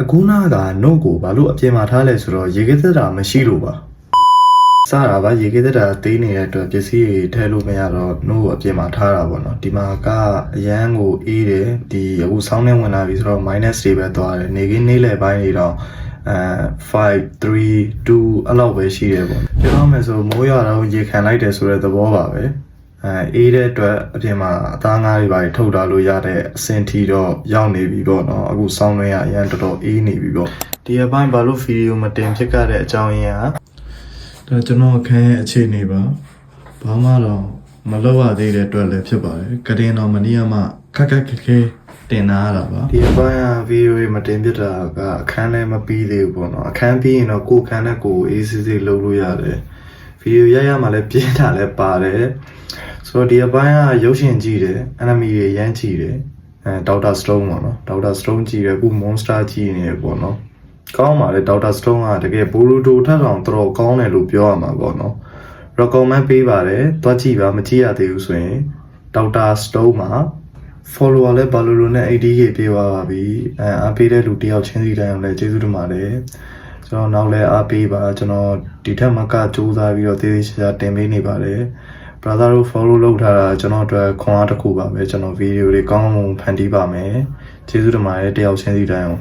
အခုနာကနို့ကိုဘာလို့အပြင်မှာထားလဲဆိုတော့ရေခဲသက်တာမရှိလို့ပါစားတာပါရေခဲသက်တာတေးနေတဲ့အတွက်ပစ္စည်းတွေထဲလို့မရတော့နို့ကိုအပြင်မှာထားတာပေါ့နော်ဒီမှာကအရန်ကိုအေးတယ်ဒီအခုဆောင်းနေဝင်လာပြီဆိုတော့ minus တွေပဲသွားတယ်နေခင်းနေ့လယ်ပိုင်းတွေတော့5 3 2အဲ့လောက်ပဲရှိတယ်ပေါ့ပြောရမယ်ဆိုမိုးရွာတော့ရေခံလိုက်တယ်ဆိုတဲ့သဘောပါပဲအေးတဲ့အတွက်အပြင်မှာအသားငါးတွေပါထုတ်ထားလို့ရတဲ့အဆင့်ထိတော့ရောက်နေပြီပေါ့နော်အခုဆောင်းတွင်းကအရန်တော်တော်အေးနေပြီပေါ့ဒီအပိုင်းဘာလို့ဗီဒီယိုမတင်ဖြစ်ခဲ့တဲ့အကြောင်းရင်းကဒါကျွန်တော်အခန်းရဲ့အခြေအနေပါဘာမှတော့မလုပ်ရသေးတဲ့အတွက်လည်းဖြစ်ပါတယ်ကတင်တော်မနီးရမှခက်ခက်ခဲခဲတင်လာရတာပါဒီအပိုင်းကဗီဒီယိုတွေမတင်ဖြစ်တာကအခန်းလည်းမပြီးသေးဘူးပေါ့နော်အခန်းပြီးရင်တော့ကိုယ်ခန်းနဲ့ကိုယ်အေးစစ်စစ်လုပ်လို့ရတယ်ဗီဒီယိုရမှလည်းပြင်းတာလည်းပါတယ်ဆိုတော့ဒီအပိုင်းကရုပ်ရှင်ကြည့်တယ် enemy တွေရမ်းကြည့်တယ်ဒေါက်တာစတုန်းပေါ့နော်ဒေါက်တာစတုန်းကြည့်တယ်အခု monster ကြည့်နေတယ်ပေါ့နော်ကောင်းပါလေဒေါက်တာစတုန်းကတကယ်ဘူရူတိုထက်အောင်တော်တော်ကောင်းတယ်လို့ပြောရမှာပေါ့နော် recommend ပေးပါတယ်တွားကြည့်ပါမကြည့်ရသေးဘူးဆိုရင်ဒေါက်တာစတုန်းမှာ follower လည်းဘာလို့နဲ့ 80k ပြေးသွားပါပြီအားပေးတဲ့လူတယောက်ချင်းစီတိုင်းအောင်လည်းကျေးဇူးတင်ပါတယ်ကျွန်တော်နောက်လည်းအားပေးပါကျွန်တော်ဒီထက်မကစူးစမ်းပြီးတော့သေးသေးချာချာတင်ပေးနေပါတယ် brother တို့ follow လုပ်ထားတာကျွန်တော်အတွက်ခွန်အားတစ်ခုပါပဲကျွန်တော်ဗီဒီယိုတွေကောင်းအောင်ဖန်တီးပါမယ်ကျေးဇူးတင်ပါတယ်တယောက်ချင်းစီတိုင်းအောင်